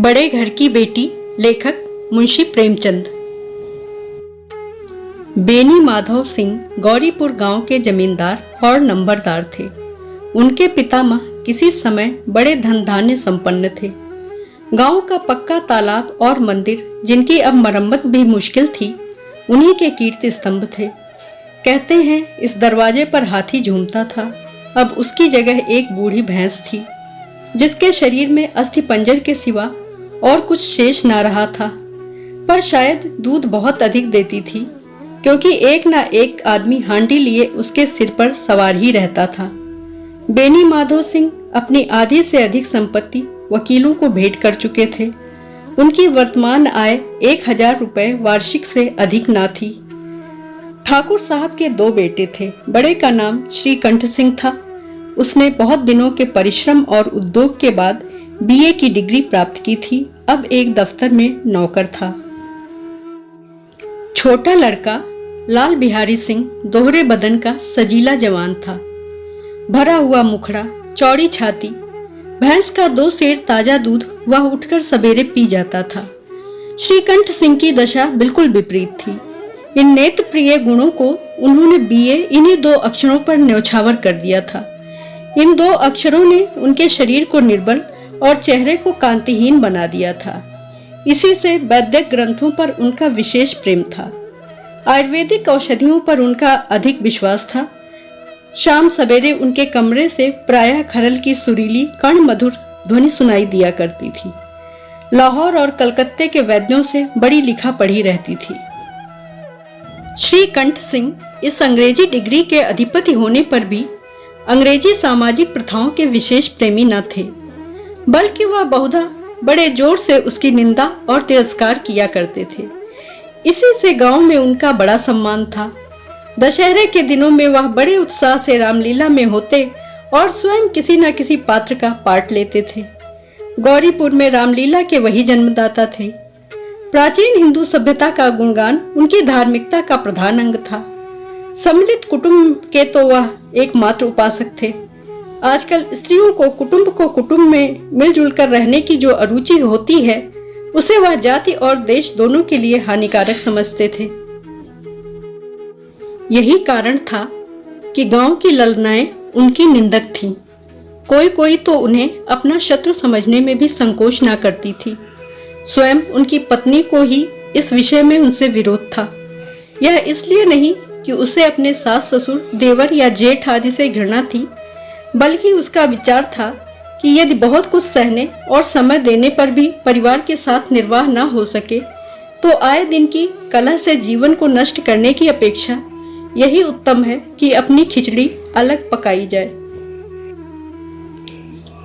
बड़े घर की बेटी, लेखक मुंशी प्रेमचंद। बेनी माधव सिंह गौरीपुर गांव के जमींदार और नंबरदार थे। उनके पितामह किसी समय बड़े धन धान्य संपन्न थे। गांव का पक्का तालाब और मंदिर, जिनकी अब मरम्मत भी मुश्किल थी, उन्हीं के कीर्ति स्तंभ थे। कहते हैं इस दरवाजे पर हाथी झूमता था। अब उसकी जगह एक बूढ़ी भैंस थी, जिसके शरीर में अस्थि पंजर के सिवा और कुछ शेष ना रहा था, पर शायद दूध बहुत अधिक देती थी, क्योंकि एक ना एक आदमी हांडी लिए उसके सिर पर सवार ही रहता था। बेनी माधव सिंह अपनी आधी से अधिक संपत्ति वकीलों को भेंट कर चुके थे। उनकी वर्तमान आय 1000 रुपए वार्षिक से अधिक ना थी। ठाकुर साहब के 2 बेटे थे। बड़े का नाम श्रीकंठ सिंह था। उसने बहुत दिनों के परिश्रम और उद्योग के बाद बीए की डिग्री प्राप्त की थी। अब एक दफ्तर में नौकर था। छोटा लड़का लाल बिहारी सिंह दोहरे बदन का सजीला जवान था। भरा हुआ मुखड़ा, चौड़ी छाती, भैंस का 2 सेर ताजा दूध वह उठकर सवेरे पी जाता था। श्रीकंठ सिंह की दशा बिल्कुल विपरीत थी। इन नेत्र प्रिय गुणों को उन्होंने बीए इन्हीं 2 अक्षरों पर न्यौछावर कर दिया था। इन 2 अक्षरों ने उनके शरीर को निर्बल और चेहरे को कांतिहीन बना दिया था। इसी से वैद्यक ग्रंथों पर उनका विशेष प्रेम था। आयुर्वेदिक औषधियों पर उनका अधिक विश्वास था। शाम सवेरे उनके कमरे से प्रायः खरल की सुरीली कर्ण मधुर ध्वनि सुनाई दिया करती थी। लाहौर और कलकत्ते के वैद्यों से बड़ी लिखा पढ़ी रहती थी। श्रीकंठ सिंह इस अंग्रेजी डिग्री के अधिपति होने पर भी अंग्रेजी सामाजिक प्रथाओं के विशेष प्रेमी न थे, बल्कि वह बहुधा बड़े जोर से उसकी निंदा और तिरस्कार किया करते थे। इसी से गांव में उनका बड़ा सम्मान था। दशहरे के दिनों में वह बड़े उत्साह से रामलीला में होते और स्वयं किसी न किसी पात्र का पाठ लेते थे। गौरीपुर में रामलीला के वही जन्मदाता थे। प्राचीन हिंदू सभ्यता का गुणगान उनकी धार्मिकता का प्रधान अंग था। सम्मिलित कुटुंब के तो वह एकमात्र उपासक थे। आजकल स्त्रियों को कुटुंब में मिलजुल कर रहने की जो अरुचि होती है, उसे वह जाति और देश दोनों के लिए हानिकारक समझते थे। यही कारण था कि गांव की ललनाएं उनकी निंदक थीं। कोई तो उन्हें अपना शत्रु समझने में भी संकोच ना करती थी। स्वयं उनकी पत्नी को ही इस विषय में उनसे विरोध था। यह इसलिए नहीं कि उसे अपने सास ससुर, देवर या जेठ आदि से घृणा थी, बल्कि उसका विचार था कि यदि बहुत कुछ सहने और समय देने पर भी परिवार के साथ निर्वाह न हो सके, तो आए दिन की कलह से जीवन को नष्ट करने की अपेक्षा यही उत्तम है कि अपनी खिचड़ी अलग पकाई जाए।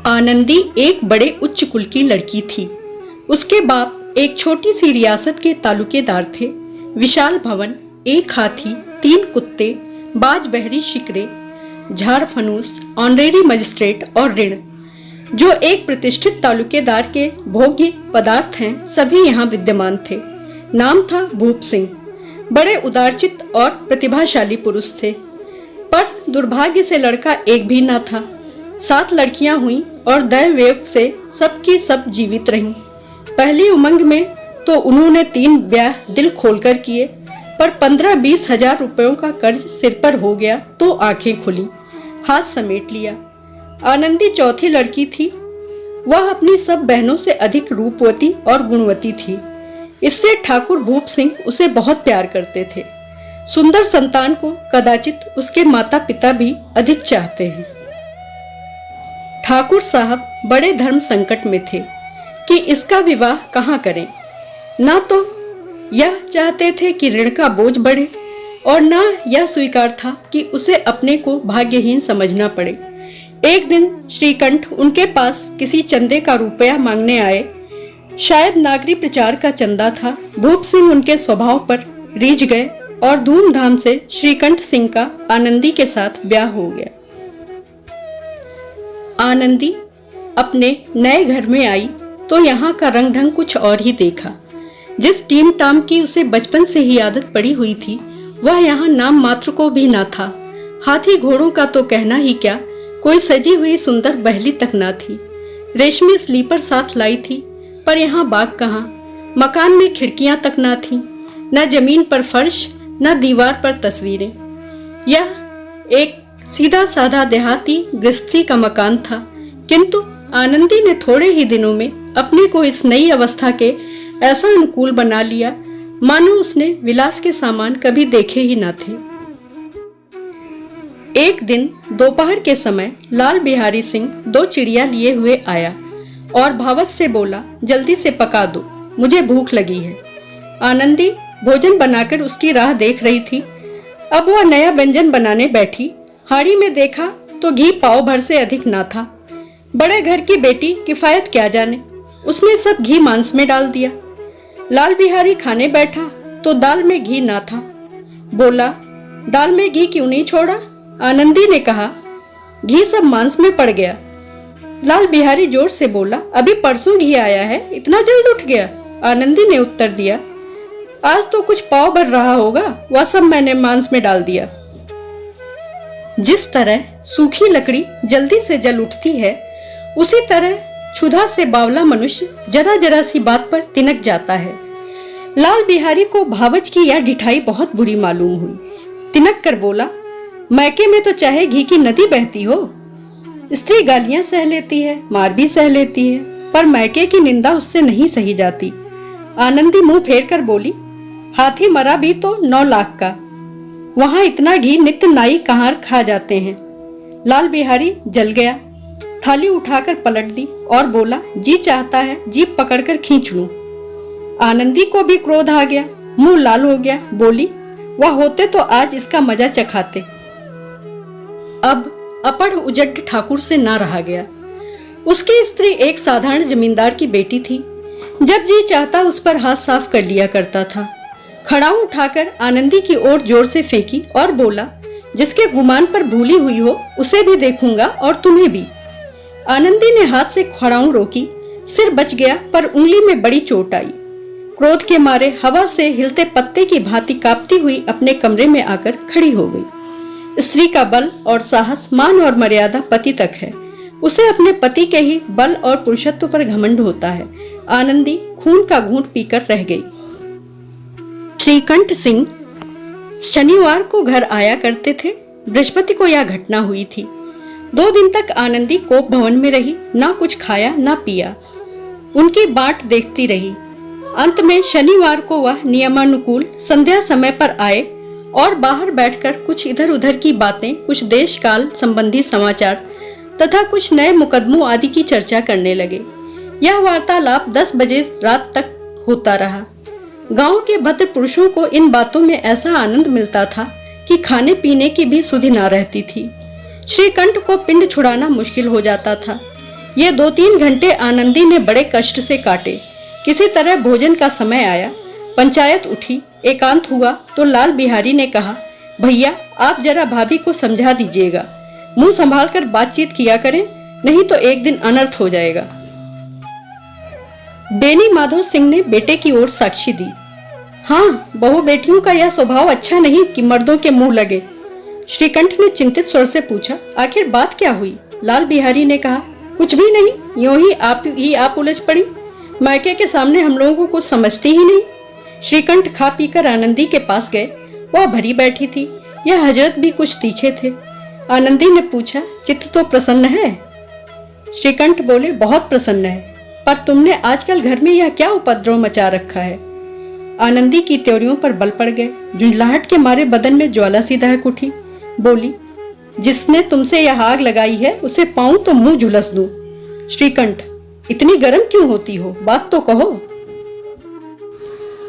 आनंदी एक बड़े उच्च कुल की लड़की थी। उसके बाप एक छोटी सी रियासत के तालुकेदार थे। विशाल भवन, 1 हाथी, 3 कुत्ते, बाज बहरी शिकरे, झाड़ फनूस, ऑनरेरी मजिस्ट्रेट और ऋण, जो एक प्रतिष्ठित तालुकेदार के भोग्य पदार्थ हैं, सभी यहाँ विद्यमान थे। नाम था भूप सिंह। बड़े उदारचित्त और प्रतिभाशाली पुरुष थे, पर दुर्भाग्य से लड़का एक भी न था। 7 लड़कियां हुई और दैवयोग से सबकी सब जीवित रहीं। पहली उमंग में तो उन्होंने 3 ब्याह दिल खोलकर किए, पर 15-20 हजार रुपयों का कर्ज सिर पर हो गया तो आंखें खुली, हाथ समेट लिया। आनंदी चौथी लड़की थी। वह अपनी सब बहनों से अधिक रूपवती और गुणवती थी। इससे ठाकुर भूप सिंह उसे बहुत प्यार करते थे। सुंदर संतान को कदाचित उसके माता पिता भी अधिक चाहते हैं। ठाकुर साहब बड़े धर्म संकट में थे कि इसका विवाह कहाँ करें। ना तो यह चाहते थे कि ऋण का बोझ बढ़े, और ना यह स्वीकार था कि उसे अपने को भाग्यहीन समझना पड़े। एक दिन श्रीकंठ उनके पास किसी चंदे का रुपया मांगने आए। शायद नागरी प्रचार का चंदा था। भूप सिंह उनके स्वभाव पर रीझ गए और धूमधाम से श्रीकंठ सिंह का आनंदी के साथ ब्याह हो गया। आनंदी अपने नए घर में आई तो यहाँ का रंग ढंग कुछ और ही देखा। जिस टीम टाम की उसे बचपन से ही आदत पड़ी हुई थी, वह यहाँ नाम मात्र को भी ना था। हाथी घोड़ों का तो कहना ही क्या, कोई सजी हुई सुंदर बहली तक ना थी। रेशमी स्लीपर साथ लाई थी, पर यहाँ बाग कहाँ। मकान में खिड़कियां तक ना थीं, न जमीन पर फर्श, न दीवार पर तस्वीरें। यह एक सीधा साधा देहाती गृहस्थी का मकान था, किंतु आनंदी ने थोड़े ही दिनों में अपने को इस नई अवस्था के ऐसा अनुकूल बना लिया मानो उसने विलास के सामान कभी देखे ही न थे। एक दिन दोपहर के समय लाल बिहारी सिंह 2 चिड़िया लिए हुए आया और भावत से बोला, जल्दी से पका दो, मुझे भूख लगी है। आनंदी भोजन बनाकर उसकी राह देख रही थी। अब वह नया व्यंजन बनाने बैठी। हाड़ी में देखा तो घी पाव भर से अधिक ना था। बड़े घर की बेटी किफायत क्या जाने, उसने सब घी मांस में डाल दिया। लाल बिहारी खाने बैठा तो दाल में घी ना था। बोला, दाल में घी क्यों नहीं छोड़ा? आनंदी ने कहा, घी सब मांस में पड़ गया। लाल बिहारी जोर से बोला, अभी परसों घी आया है, इतना जल्द उठ गया? आनंदी ने उत्तर दिया, आज तो कुछ पाव भर रहा होगा, वह सब मैंने मांस में डाल दिया। जिस तरह सूखी लकड़ी जल्दी से जल उठती है, उसी तरह क्षुधा से बावला मनुष्य जरा जरा सी बात पर तिनक जाता है। लाल बिहारी को भावच की यह ढिठाई बहुत बुरी मालूम हुई। तिनक कर बोला, मैके में तो चाहे घी की नदी बहती हो, स्त्री गालियां सह लेती है, मार भी सह लेती है, पर मैके की निंदा उससे नहीं सही जाती। आनंदी मुंह फेर कर बोली, हाथी मरा भी तो 9 लाख का, वहां इतना घी नित्य नाई कहार खा जाते हैं। लाल बिहारी जल गया, थाली उठाकर पलट दी और बोला, जी चाहता है जीभ पकड़कर खींच लूं। आनंदी को भी क्रोध आ गया, मुंह लाल हो गया। बोली, वह होते तो आज इसका मजा चखाते। अब अपढ़ उजड ठाकुर से ना रहा गया। उसकी स्त्री एक साधारण जमींदार की बेटी थी। जब जी चाहता उस पर हाथ साफ कर लिया करता था। खड़ाऊ उठाकर आनंदी की ओर जोर से फेंकी और बोला, जिसके गुमान पर भूली हुई हो उसे भी देखूंगा और तुम्हें भी। आनंदी ने हाथ से खड़ाऊ रोकी, सिर बच गया पर उंगली में बड़ी चोट आई। क्रोध के मारे हवा से हिलते पत्ते की भांति कांपती हुई अपने कमरे में आकर खड़ी हो गई। स्त्री का बल और साहस, मान और मर्यादा पति तक है। उसे अपने पति के ही बल और पुरुषत्व पर घमंड होता है। आनंदी खून का घूंट पीकर रह गई। श्रीकंठ सिंह शनिवार को घर आया करते थे। बृहस्पति को यह घटना हुई थी। 2 दिन तक आनंदी कोप भवन में रही, ना कुछ खाया ना पिया, उनकी बाट देखती रही। अंत में शनिवार को वह नियमानुकूल संध्या समय पर आए और बाहर बैठकर कुछ इधर उधर की बातें, कुछ देश काल संबंधी समाचार तथा कुछ नए मुकदमों आदि की चर्चा करने लगे। यह वार्तालाप 10 बजे रात तक होता रहा। गांव के भद्र पुरुषों को इन बातों में ऐसा आनंद मिलता था कि खाने पीने की भी सुधि ना रहती थी। श्रीकंठ को पिंड छुड़ाना मुश्किल हो जाता था। ये 2-3 घंटे आनंदी ने बड़े कष्ट से काटे। किसी तरह भोजन का समय आया, पंचायत उठी, एकांत हुआ तो लाल बिहारी ने कहा, भैया आप जरा भाभी को समझा दीजिएगा, मुंह संभाल कर बातचीत किया करें, नहीं तो एक दिन अनर्थ हो जाएगा। बेनी माधव सिंह ने बेटे की ओर साक्षी दी। हाँ, बहू बेटियों का यह स्वभाव अच्छा नहीं कि मर्दों के मुंह लगे। श्रीकंठ ने चिंतित स्वर से पूछा, आखिर बात क्या हुई? लाल बिहारी ने कहा, कुछ भी नहीं, यूं ही आप उलझ पड़ी। मायके के सामने हम लोगों को कुछ समझती ही नहीं। श्रीकंठ खा पीकर आनंदी के पास गए। वह भरी बैठी थी। यह हजरत भी कुछ तीखे थे। आनंदी ने पूछा, चित्त तो प्रसन्न है? श्रीकंठ बोले, बहुत प्रसन्न है, पर तुमने आजकल घर में यह क्या उपद्रव मचा रखा है? आनंदी की त्योरियों पर बल पड़ गए। झुंझलाहट के मारे बदन में ज्वाला सी दहक उठी। बोली, जिसने तुमसे यह आग लगाई है उसे पाऊं तो मुंह झुलस दूं। श्रीकंठ, इतनी गर्म क्यों होती हो? बात तो कहो।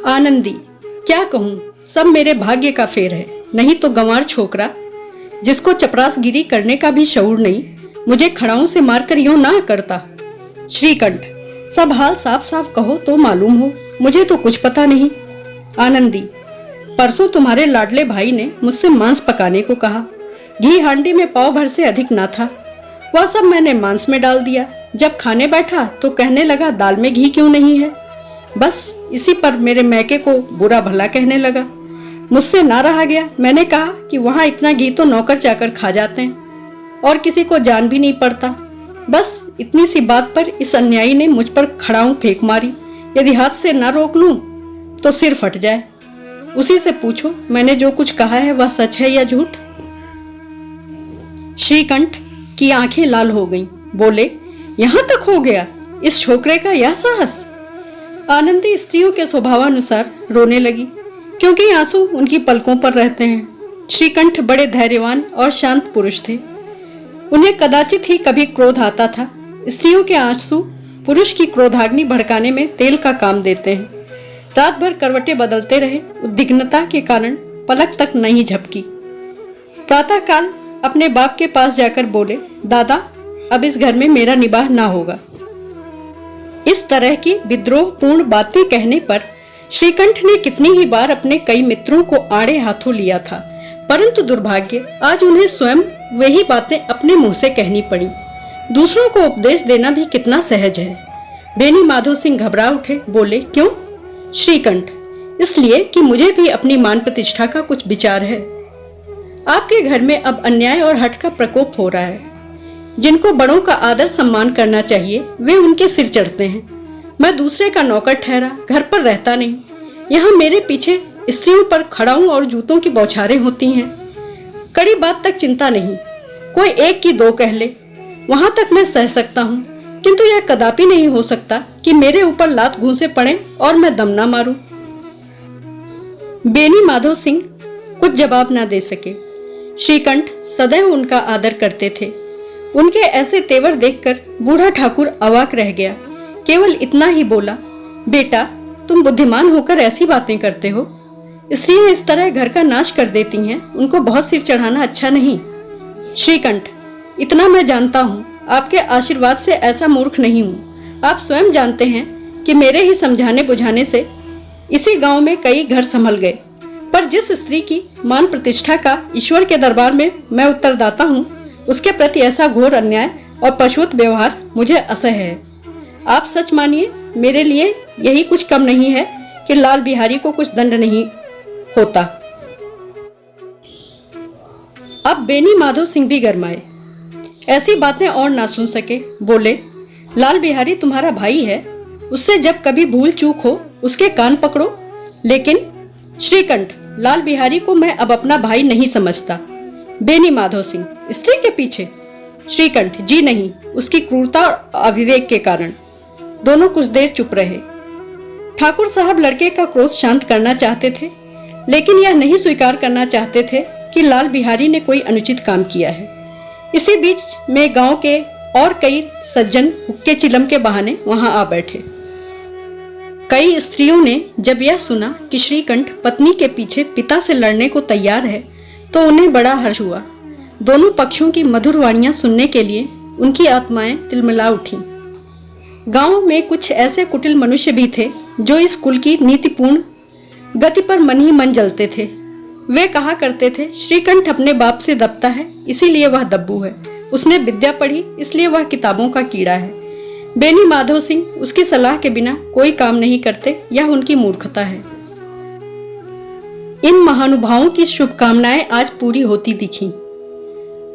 आनंदी, क्या कहूं, सब मेरे भाग्य का फेर है, नहीं तो गंवार छोकरा जिसको चपरासगिरी करने का भी शऊर नहीं, मुझे खड़ाऊ से मारकर यूं ना करता। श्रीकंठ, सब हाल साफ साफ कहो तो मालूम हो, मुझे तो कुछ पता नहीं। आनंदी, परसों तुम्हारे लाडले भाई ने मुझसे मांस पकाने को कहा। घी हांडी में पाव भर से अधिक ना था, वह सब मैंने मांस में डाल दिया। जब खाने बैठा तो कहने लगा, दाल में घी क्यों नहीं है? बस इसी पर मेरे मैके को बुरा भला कहने लगा। मुझसे ना रहा गया। मैंने कहा कि वहां इतना घी तो नौकर चाकर खा जाते हैं और किसी को जान भी नहीं पड़ता। बस इतनी सी बात पर इस अन्यायी ने मुझ पर खड़ाऊं फेंक मारी। यदि हाथ से न रोक लूं तो सिर फट जाए। उसी से पूछो मैंने जो कुछ कहा है वह सच है या झूठ। श्रीकंठ की आंखें लाल हो गईं। बोले, यहां तक हो गया इस छोकरे का यह साहस। आनंदी स्त्रियों के स्वभावानुसार रोने लगी, क्योंकि आंसू उनकी पलकों पर रहते हैं। श्रीकंठ बड़े धैर्यवान और शांत पुरुष थे। उन्हें कदाचित ही कभी क्रोध आता था। स्त्रियों के आंसू पुरुष की क्रोधाग्नि भड़काने में तेल का काम देते हैं। रात भर करवटें बदलते रहे, उद्विग्नता के कारण पलक तक नहीं झपकी। प्रातःकाल अपने बाप के पास जाकर बोले, दादा अब इस घर में मेरा निबाह ना होगा। इस तरह की विद्रोहपूर्ण बातें कहने पर श्रीकंठ ने कितनी ही बार अपने कई मित्रों को आड़े हाथों लिया था, परंतु दुर्भाग्य आज उन्हें स्वयं वही बातें अपने मुंह से कहनी पड़ी। दूसरों को उपदेश देना भी कितना सहज है। बेनी माधो सिंह घबरा उठे, बोले, क्यों? श्रीकंठ, इसलिए कि मुझे भी अपनी मान प्रतिष्ठा का कुछ विचार है। आपके घर में अब अन्याय और हठ का प्रकोप हो रहा है। जिनको बड़ों का आदर सम्मान करना चाहिए वे उनके सिर चढ़ते हैं। मैं दूसरे का नौकर ठहरा घर पर रहता नहीं। यहाँ मेरे पीछे स्त्रियों पर खड़ाऊं और जूतों की बौछारें होती हैं। कड़ी बात तक चिंता नहीं, कोई एक की दो कह ले, वहां तक मैं सह सकता हूँ, किंतु यह कदापि नहीं हो सकता कि मेरे ऊपर लात घूंसे पड़े और मैं दम ना मारूं। बेनी माधो सिंह कुछ जवाब ना दे सके। श्रीकंठ सदैव उनका आदर करते थे। उनके ऐसे तेवर देखकर बूढ़ा ठाकुर अवाक रह गया। केवल इतना ही बोला, बेटा तुम बुद्धिमान होकर ऐसी बातें करते हो। स्त्रियां इस तरह घर का नाश कर देती हैं, उनको बहुत सिर चढ़ाना अच्छा नहीं। श्रीकंठ, इतना मैं जानता हूँ, आपके आशीर्वाद से ऐसा मूर्ख नहीं हूँ। आप स्वयं जानते हैं कि मेरे ही समझाने बुझाने से इसी गांव में कई घर संभल गए, पर जिस स्त्री की मान प्रतिष्ठा का ईश्वर के दरबार में मैं उत्तरदाता हूँ, उसके प्रति ऐसा घोर अन्याय और पशुवत व्यवहार मुझे असह्य है। आप सच मानिए, मेरे लिए यही कुछ कम नहीं है कि लाल बिहारी को कुछ दंड नहीं होता। अब बेनी माधो सिंह भी गरमाए, ऐसी बातें और ना सुन सके। बोले, लाल बिहारी तुम्हारा भाई है, उससे जब कभी भूल चूक हो उसके कान पकड़ो। लेकिन श्रीकंठ, लाल बिहारी को मैं अब अपना भाई नहीं समझता। बेनी माधो सिंह, स्त्री के पीछे? श्रीकंठ, जी नहीं, उसकी क्रूरता और अविवेक के कारण। दोनों कुछ देर चुप रहे। ठाकुर साहब लड़के का क्रोध शांत करना चाहते थे, लेकिन यह नहीं स्वीकार करना चाहते थे कि लाल बिहारी ने कोई अनुचित काम किया है। इसी बीच में गांव के और कई सज्जन हुक्के चिलम के बहाने वहां आ बैठे। कई स्त्रियों ने जब यह सुना कि श्रीकंठ पत्नी के पीछे पिता से लड़ने को तैयार है तो उन्हें बड़ा हर्ष हुआ। दोनों पक्षों की मधुर वाणियां सुनने के लिए उनकी आत्माएं तिलमिला उठीं। गांव में कुछ ऐसे कुटिल मनुष्य भी थे जो इस कुल की नीतिपूर्ण गति पर मन ही मन जलते थे। वे कहा करते थे, श्रीकंठ अपने बाप से दबता है इसीलिए वह दब्बू है, उसने विद्या पढ़ी इसलिए वह किताबों का कीड़ा है। बेनी माधो सिंह उसकी सलाह के बिना कोई काम नहीं करते, यह उनकी मूर्खता है। इन महानुभावों की शुभकामनाएं आज पूरी होती दिखी।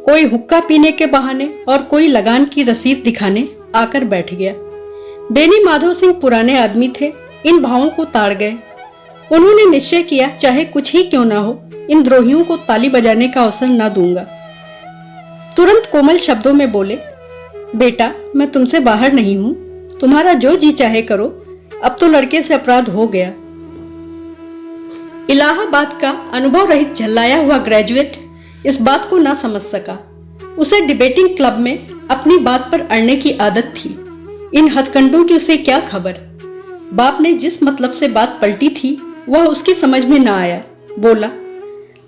कोई हुक्का पीने के बहाने और कोई लगान की रसीद दिखाने आकर बैठ गया। बेनी माधो सिंह पुराने आदमी थे, इन भावों को ताड़ गए। उन्होंने निश्चय किया, चाहे कुछ ही क्यों ना हो, इन द्रोहियों को ताली बजाने का अवसर ना दूंगा। तुरंत कोमल शब्दों में बोले, बेटा मैं तुमसे बाहर नहीं हूं, तुम्हारा जो जी चाहे करो, अब तो लड़के से अपराध हो गया। इलाहाबाद का अनुभव रहित झल्लाया हुआ ग्रेजुएट इस बात को ना समझ सका। उसे डिबेटिंग क्लब में अपनी बात पर अड़ने की आदत थी। इन हथकंडों की उसे क्या खबर। बाप ने जिस मतलब से बात पलटी थी वह उसकी समझ में ना आया। बोला,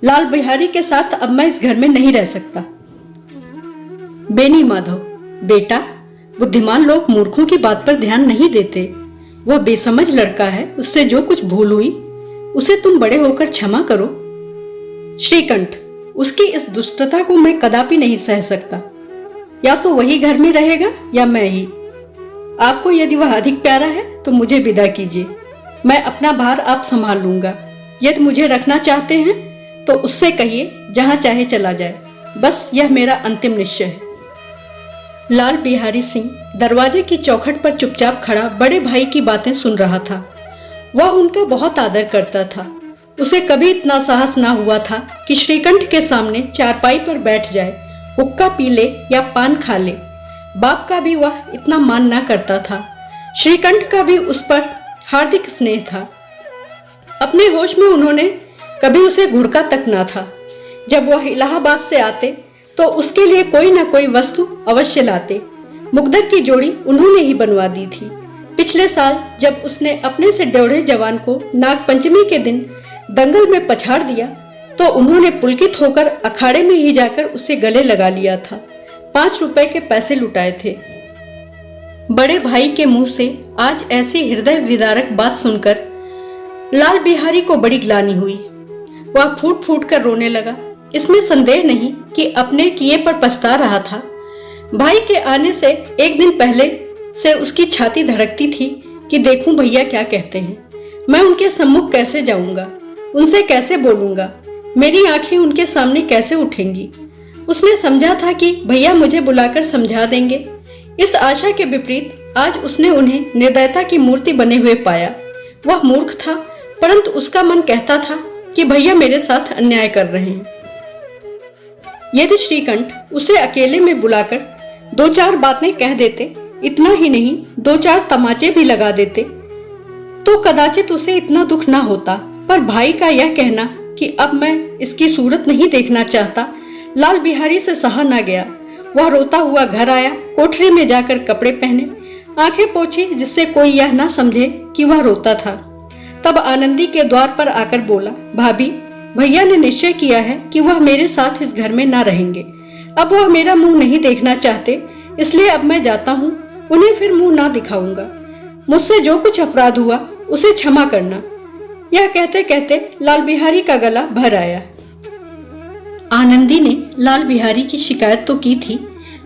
लाल बिहारी के साथ अब मैं इस घर में नहीं रह सकता। बेनी माधव, बेटा बुद्धिमान लोग मूर्खों की बात पर ध्यान नहीं देते। वह बेसमझ लड़का है, उससे जो कुछ भूल हुई उसे तुम बड़े होकर क्षमा करो। श्रीकंठ, उसकी इस दुष्टता को मैं कदापि नहीं सह सकता। या तो वही घर में रहेगा या मैं ही। आपको यदि वह अधिक प्यारा है तो मुझे विदा कीजिए, मैं अपना भार आप संभाल लूंगा। यदि मुझे रखना चाहते हैं तो उससे कहिए जहां चाहे चला जाए, बस यह मेरा अंतिम निश्चय है। लाल बिहारी सिंह दरवाजे की चौखट पर चुपचाप खड़ा बड़े भाई की बातें सुन रहा था। वह उनका बहुत आदर करता था। उसे कभी इतना साहस ना हुआ था कि श्रीकंठ के सामने चारपाई पर बैठ जाए, हुक्का पी ले या पान खा ले। बाप का भी वह इतना मान ना करता था। श्रीकंठ का भी उस पर हार्दिक स्नेह था। अपने होश में उन्होंने कभी उसे घुड़का तक ना था। जब वह इलाहाबाद से आते तो उसके लिए कोई ना कोई वस्तु अवश्य लाते। मुकद्दर की जोड़ी उन्होंने ही बनवा दी थी। पिछले साल जब उसने अपने से ड्योढ़े जवान को नागपंचमी के दिन दंगल में पछाड़ दिया तो उन्होंने पुलकित होकर अखाड़े में ही जाकर उसे गले लगा लिया था। 5 रुपए के पैसे लुटाए थे। बड़े भाई के मुंह से आज ऐसी हृदय विदारक बात सुनकर लाल बिहारी को बड़ी ग्लानि हुई। वह फूट फूट कर रोने लगा। इसमें संदेह नहीं कि अपने किए पर पछता रहा था। भाई के आने से एक दिन पहले से उसकी छाती धड़कती थी कि देखूं भैया क्या कहते हैं, मैं उनके सम्मुख कैसे जाऊंगा, उनसे कैसे बोलूंगा, मेरी आंखें उनके सामने कैसे उठेंगी। उसने समझा था कि भैया मुझे बुलाकर समझा देंगे। इस आशा के विपरीत आज उसने उन्हें निर्दयता की मूर्ति बने हुए पाया। वह मूर्ख था, परंतु उसका मन कहता था कि भैया मेरे साथ अन्याय कर रहे हैं। यदि श्रीकंठ उसे अकेले में बुलाकर 2-4 बातें कह देते, इतना ही नहीं 2-4 तमाचे भी लगा देते, तो कदाचित उसे इतना दुख ना होता। पर भाई का यह कहना कि अब मैं इसकी सूरत नहीं देखना चाहता, लाल बिहारी से सहा ना गया। वह रोता हुआ घर आया, कोठरी में जाकर कपड़े पहने, आंखें पोंछी जिससे कोई यह ना समझे कि वह रोता था। तब आनंदी के द्वार पर आकर बोला, भाभी, भैया ने निश्चय किया है कि वह मेरे साथ इस घर में ना रहेंगे। अब वह मेरा मुंह नहीं देखना चाहते, इसलिए अब मैं जाता हूँ। उन्हें फिर मुंह ना दिखाऊंगा। मुझसे जो कुछ अपराध हुआ उसे क्षमा करना। यह कहते कहते लाल बिहारी का गला भर आया। आनंदी ने लाल बिहारी की शिकायत तो की थी,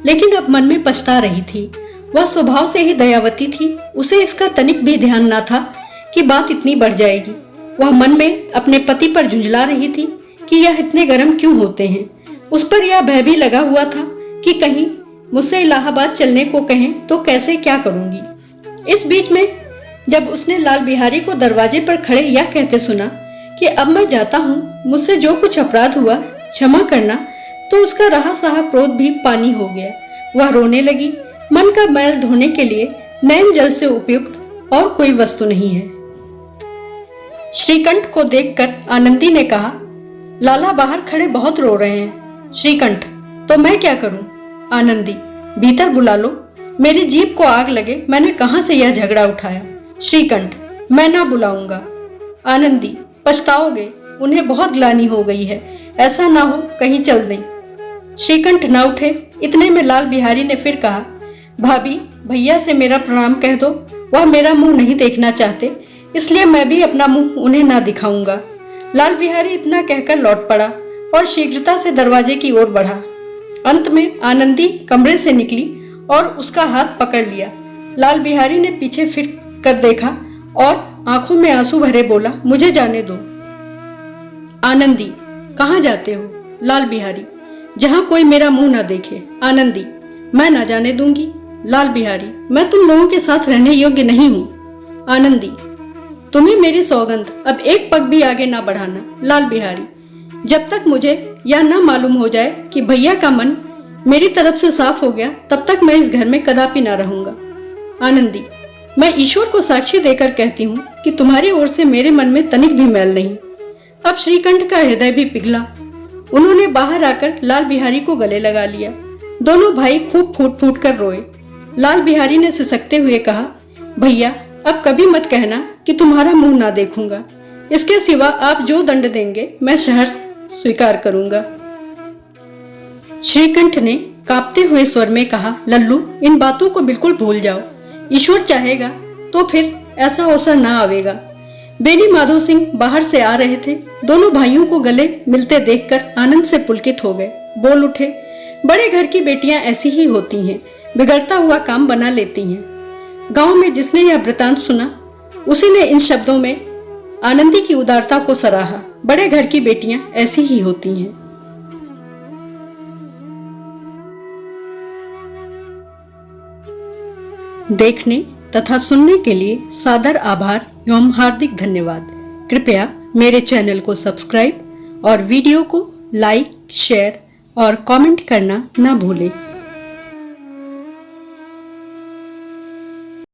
लेकिन अब मन में पछता रही थी। वह स्वभाव से ही दयावती थी। उसे इसका तनिक भी ध्यान ना था कि बात इतनी बढ़ जाएगी। वह मन में अपने पति पर झुंझला रही थी कि यह इतने गर्म क्यों होते हैं। उस पर यह भय भी लगा हुआ था कि कहीं मुझसे इलाहाबाद चलने को कहें तो कैसे क्या करूंगी। इस बीच में जब उसने लाल बिहारी को दरवाजे पर खड़े यह कहते सुना कि अब मैं जाता हूँ, मुझसे जो कुछ अपराध हुआ क्षमा करना, तो उसका रहा सहा क्रोध भी पानी हो गया। वह रोने लगी। मन का मैल धोने के लिए नैन जल से उपयुक्त और कोई वस्तु नहीं है। श्रीकंठ को देखकर आनंदी ने कहा, लाला बाहर खड़े बहुत रो रहे हैं। श्रीकंठ, तो मैं क्या करूं? आनंदी, भीतर बुला लो। मेरी जीभ को आग लगे, मैंने कहां से यह झगड़ा उठाया। श्रीकंठ, मैं ना बुलाऊंगा। आनंदी, पछताओगे, उन्हें बहुत ग्लानि हो गई है, ऐसा ना हो कहीं चल दें। श्रीकंठ ना उठे। इतने में लाल बिहारी ने फिर कहा, भाभी, भैया से मेरा प्रणाम कह दो। वह मेरा मुंह नहीं देखना चाहते, इसलिए मैं भी अपना मुंह उन्हें ना दिखाऊंगा। लाल बिहारी इतना कहकर लौट पड़ा और शीघ्रता से दरवाजे की ओर बढ़ा। अंत में आनंदी कमरे से निकली और उसका हाथ पकड़ लिया। लाल बिहारी ने पीछे फिर कर देखा और आंखों में आंसू भरे बोला, मुझे जाने दो। आनंदी, कहाँ जाते हो? लाल बिहारी, जहां कोई मेरा मुंह ना देखे। आनंदी, मैं ना जाने दूंगी। लाल बिहारी, मैं तुम लोगों के साथ रहने योग्य नहीं हूँ। आनंदी, तुम्हें मेरी सौगंध, अब एक पग भी आगे ना बढ़ाना। लाल बिहारी, जब तक मुझे यह ना मालूम हो जाए कि भैया का मन मेरी तरफ से साफ हो गया, तब तक मैं इस घर में कदापि ना रहूंगा। आनंदी, मैं ईश्वर को साक्षी देकर कहती हूँ कि तुम्हारी ओर से मेरे मन में तनिक भी मैल नहीं। अब श्रीकंठ का हृदय भी पिघला। उन्होंने बाहर आकर लाल बिहारी को गले लगा लिया। दोनों भाई खूब फूट फूट कर रोए। लाल बिहारी ने सिसकते हुए कहा, भैया, अब कभी मत कहना कि तुम्हारा मुंह ना देखूंगा। इसके सिवा आप जो दंड देंगे मैं सहर्ष स्वीकार करूंगा। श्रीकंठ ने कांपते हुए स्वर में कहा, लल्लू, इन बातों को बिल्कुल भूल जाओ। ईश्वर चाहेगा तो फिर ऐसा अवसर ना आवेगा। बेनी माधो सिंह बाहर से आ रहे थे। दोनों भाइयों को गले मिलते देखकर आनंद से पुलकित हो गए। बोल उठे, बड़े घर की बेटियां ऐसी ही होती हैं, बिगड़ता हुआ काम बना लेती हैं। गांव में जिसने यह वृतांत सुना, उसी ने इन शब्दों में आनंदी की उदारता को सराहा। बड़े घर की बेटियां ऐसी ही होती हैं। देखने तथा सुनने के लिए सादर आभार एवं हार्दिक धन्यवाद। कृपया मेरे चैनल को सब्सक्राइब और वीडियो को लाइक, शेयर और कमेंट करना न भूलें।